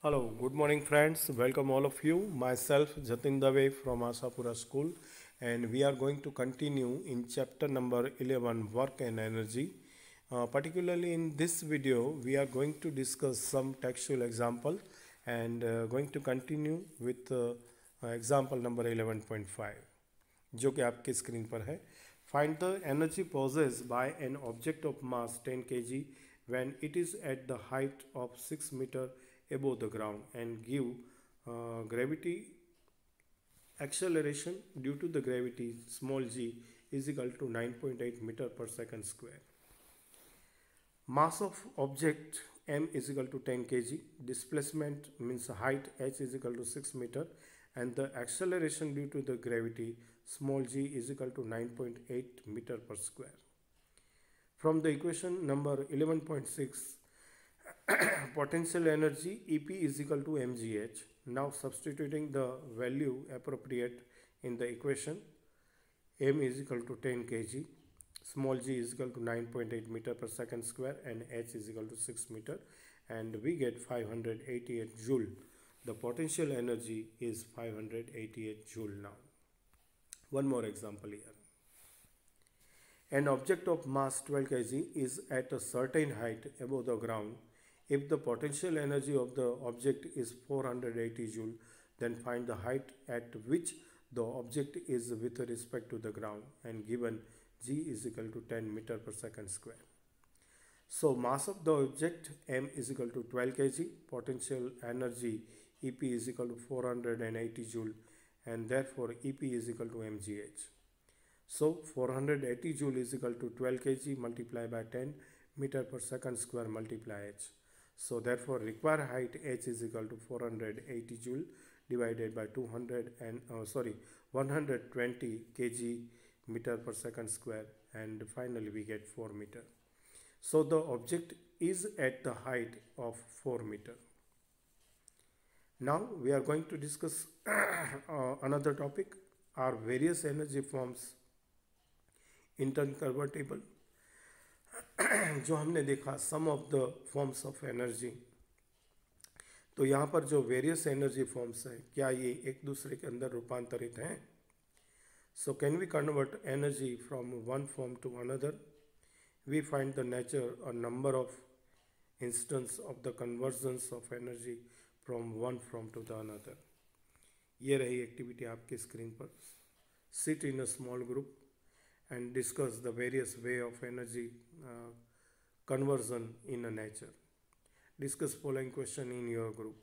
Hello, good morning, friends. Welcome all of you. Myself, Jatin Dave from Asapura School, and we are going to continue in chapter number 11 Work and Energy. Particularly in this video, we are going to discuss some textual example and going to continue with example number 11.5 जो कि आपके screen पर है. Find the energy possessed by an object of mass 10 kg when it is at the height of 6 meter above the ground and give gravity acceleration due to the gravity small g is equal to 9.8 meter per second square. Mass of object m is equal to 10 kg, displacement means height h is equal to 6 meter, and the acceleration due to the gravity small g is equal to 9.8 meter per square. From the equation number 11.6, potential energy EP is equal to mgh. Now substituting the value appropriate in the equation, m is equal to 10 kg, small g is equal to 9.8 meter per second square, and h is equal to 6 meter, and we get 588 joule. The potential energy is 588 joule now. One more example here. An object of mass 12 kg is at a certain height above the ground. If the potential energy of the object is 480 joule, then find the height at which the object is with respect to the ground, and given g is equal to 10 meter per second square. So mass of the object m is equal to 12 kg, potential energy EP is equal to 480 joule, and therefore EP is equal to mgh. So 480 joule is equal to 12 kg multiplied by 10 meter per second square multiply h. So therefore required height h is equal to 480 joule divided by 120 kg meter per second square, and finally we get 4 meter. So the object is at the height of 4 meter. Now we are going to discuss another topic, are various energy forms interconvertible. जो हमने देखा some of the forms of energy, तो यहाँ पर जो various energy forms हैं क्या ये एक दूसरे के अंदर रूपांतरित हैं? So can we convert energy from one form to another? We find the nature और number of instance of the conversions of energy from one form to the another. ये रही एक्टिविटी आपके स्क्रीन पर. Sit in a small group and discuss the various way of energy conversion in a nature. Discuss following question in your group.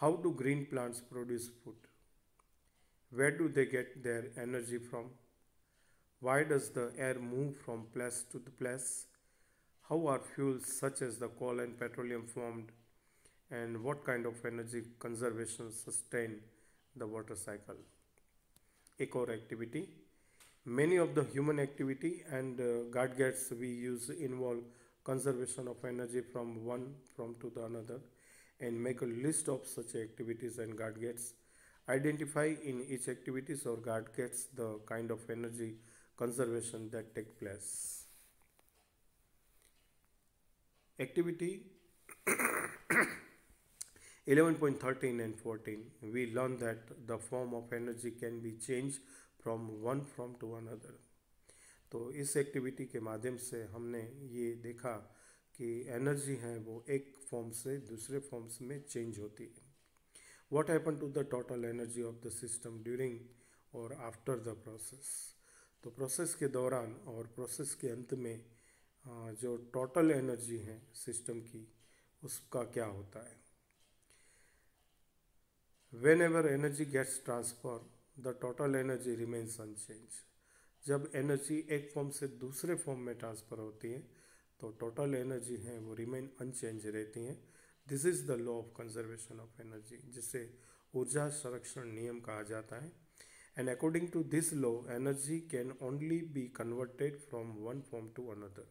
How do green plants produce food? Where do they get their energy from? Why does the air move from place to the place? How are fuels such as the coal and petroleum formed? And what kind of energy conservation sustain the water cycle? एक और activity. Many of the human activity and gadgets we use involve conservation of energy from one form to the another, and make a list of such activities and gadgets. Identify in each activities or gadgets the kind of energy conservation that take place. Activity 11.13 and 14, we learn that the form of energy can be changed from one from to another. तो इस activity के माध्यम से हमने ये देखा कि energy है वो एक फॉर्म से दूसरे फॉर्म्स में चेंज होती है. What happen to the total energy of the system during और आफ्टर द प्रोसेस? तो प्रोसेस के दौरान और प्रोसेस के अंत में जो टोटल एनर्जी है सिस्टम की उसका क्या होता है? Whenever energy gets transfer the total energy remains unchange. जब एनर्जी एक फॉर्म से दूसरे फॉर्म में ट्रांसफ़र होती है तो टोटल एनर्जी है वो रिमेन अनचेंज रहती हैं. This is the law of conservation of energy, जिसे ऊर्जा संरक्षण नियम कहा जाता है. And according to this law energy can only be converted from one form to another.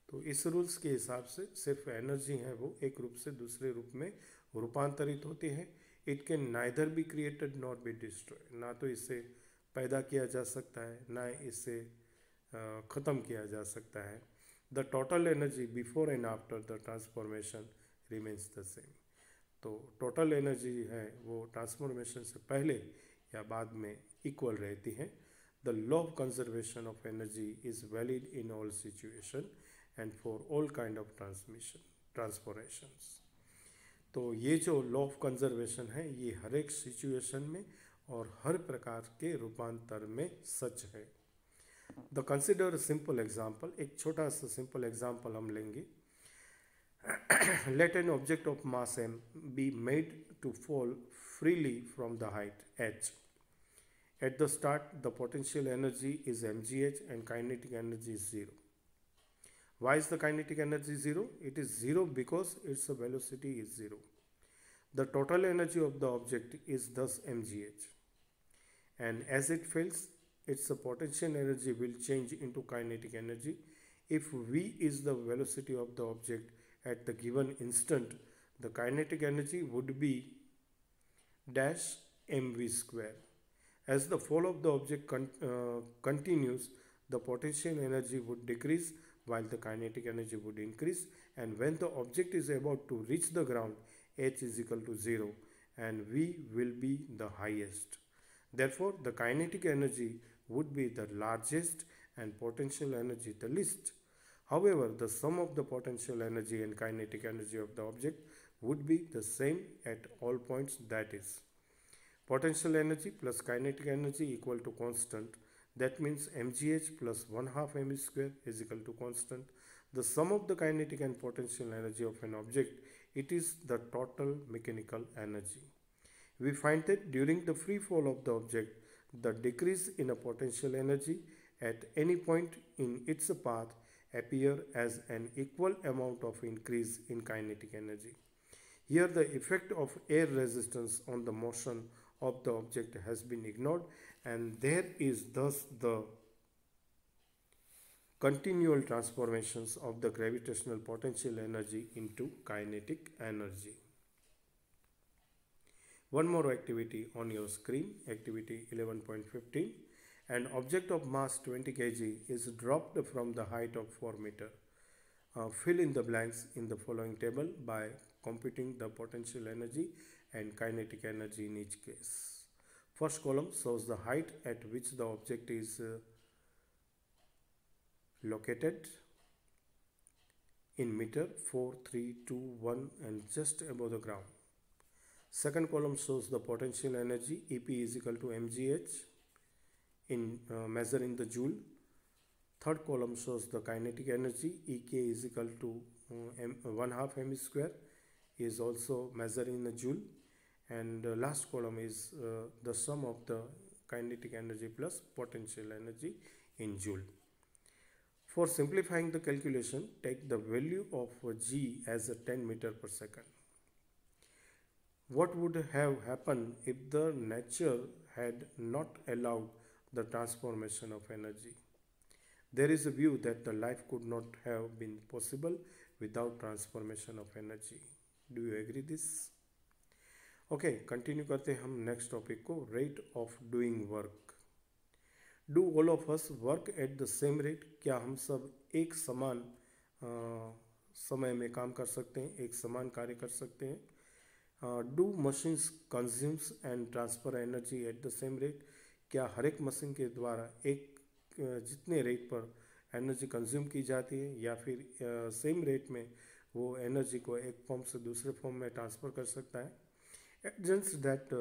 तो इस रूल्स के हिसाब से सिर्फ एनर्जी है वो एक रूप से दूसरे रूप में रूपांतरित होती है. It can neither be created not be destroy. ना तो इसे पैदा किया जा सकता है ना इसे ख़त्म किया जा सकता है. The total energy before and after the transformation remains the same. तो टोटल एनर्जी है वो ट्रांसफॉर्मेशन से पहले या बाद में इक्वल रहती है. The law of conservation of energy is valid in all situation and for all kind of transformations. तो ये जो लॉ ऑफ कंजर्वेशन है ये हर एक सिचुएशन में और हर प्रकार के रूपांतर में सच है. द कंसिडर सिंपल एग्जाम्पल, एक छोटा सा सिंपल एग्जाम्पल हम लेंगे. Let an object of mass m be made to fall freely from the height h. At the start, the potential energy is mgh and kinetic energy is 0. Why is the kinetic energy 0? It is 0 because its velocity is 0. The total energy of the object is thus mgh. And as it fails, its potential energy will change into kinetic energy. If v is the velocity of the object at the given instant, the kinetic energy would be dash mv square. As the fall of the object continues, the potential energy would decrease while the kinetic energy would increase, and when the object is about to reach the ground, h is equal to 0 and v will be the highest. Therefore, the kinetic energy would be the largest and potential energy the least. However, the sum of the potential energy and kinetic energy of the object would be the same at all points, that is, potential energy plus kinetic energy equal to constant. That means mgh plus 1/2 mv square is equal to constant. The sum of the kinetic and potential energy of an object, it is the total mechanical energy. We find that during the free fall of the object, the decrease in a potential energy at any point in its path appear as an equal amount of increase in kinetic energy. Here the effect of air resistance on the motion of the object has been ignored, and there is thus the continual transformations of the gravitational potential energy into kinetic energy. One more activity on your screen, activity 11.15. An object of mass 20 kg is dropped from the height of 4 meter. Fill in the blanks in the following table by computing the potential energy and kinetic energy in each case. First column shows the height at which the object is located in meter, 4, 3, 2, 1 and just above the ground. Second column shows the potential energy, EP is equal to mgh in measure in the joule. Third column shows the kinetic energy, EK is equal to 1/2 mv square, is also measured in the joule. And last column is the sum of the kinetic energy plus potential energy in joule. For simplifying the calculation, take the value of g as a 10 meter per second. What would have happened if the nature had not allowed the transformation of energy? There is a view that the life could not have been possible without transformation of energy. Do you agree this? Okay, continue करते हैं हम next topic को, rate of doing work. Do all of us work at the same rate? क्या हम सब एक समान समय में काम कर सकते हैं, एक समान कार्य कर सकते हैं? Do machines consumes and transfer energy at the same rate? क्या हर एक मशीन के द्वारा एक जितने रेट पर एनर्जी कंज्यूम की जाती है या फिर सेम रेट में वो एनर्जी को एक फॉर्म से दूसरे फॉर्म में ट्रांसफ़र कर सकता है? Agents that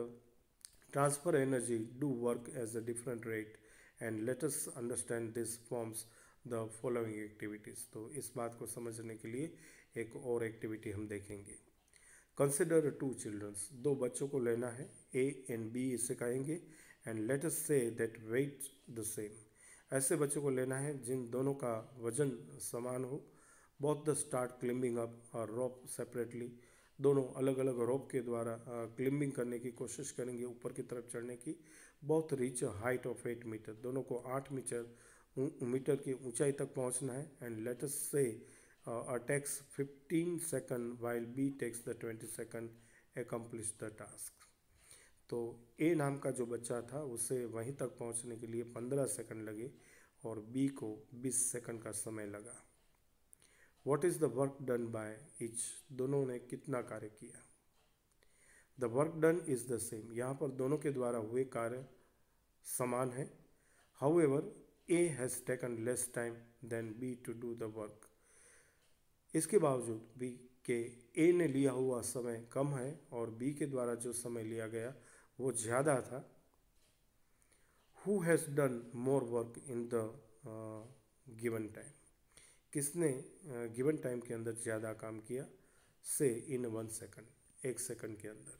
transfer energy do work as a different rate, and let us understand this forms the following activities. तो इस बात को समझने के लिए एक और एक्टिविटी हम देखेंगे. कंसिडर 2 चिल्ड्रंस, 2 बच्चों को लेना है, A and B इसे कहेंगे, and let us say that weight the same. ऐसे बच्चों को लेना है जिन दोनों का वजन समान हो. Both the start climbing up a rope separately. दोनों अलग अलग रोप के द्वारा क्लिम्बिंग करने की कोशिश करेंगे, ऊपर की तरफ चढ़ने की. Both reach height of 8 metre, दोनों को 8 मीटर की ऊंचाई तक पहुंचना है. And let us say takes 15 second while B takes the 20 second accomplish the task. तो ए नाम का जो बच्चा था उसे वहीं तक पहुंचने के लिए 15 सेकंड लगे और बी को 20 सेकंड का समय लगा. What is the work done by each? दोनों ने कितना कार्य किया? The work done is the same, यहाँ पर दोनों के द्वारा हुए कार्य समान है। However A has taken less time than B to do the work, इसके बावजूद बी के ए ने लिया हुआ समय कम है और बी के द्वारा जो समय लिया गया वो ज़्यादा था। Who has done more work in the given time, किसने गिवन टाइम के अंदर ज़्यादा काम किया, से इन 1 सेकंड, 1 सेकंड के अंदर।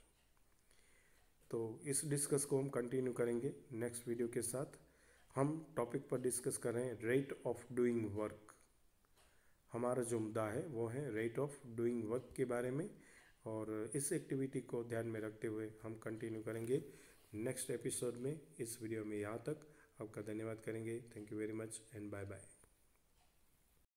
तो इस डिस्कस को हम कंटिन्यू करेंगे नेक्स्ट वीडियो के साथ। हम टॉपिक पर डिस्कस कर रहे हैं रेट ऑफ डूइंग वर्क। हमारा जो मुद्दा है वो है रेट ऑफ डूइंग वर्क के बारे में, और इस एक्टिविटी को ध्यान में रखते हुए हम कंटिन्यू करेंगे नेक्स्ट एपिसोड में। इस वीडियो में यहाँ तक आपका धन्यवाद करेंगे। Thank you very much and bye bye.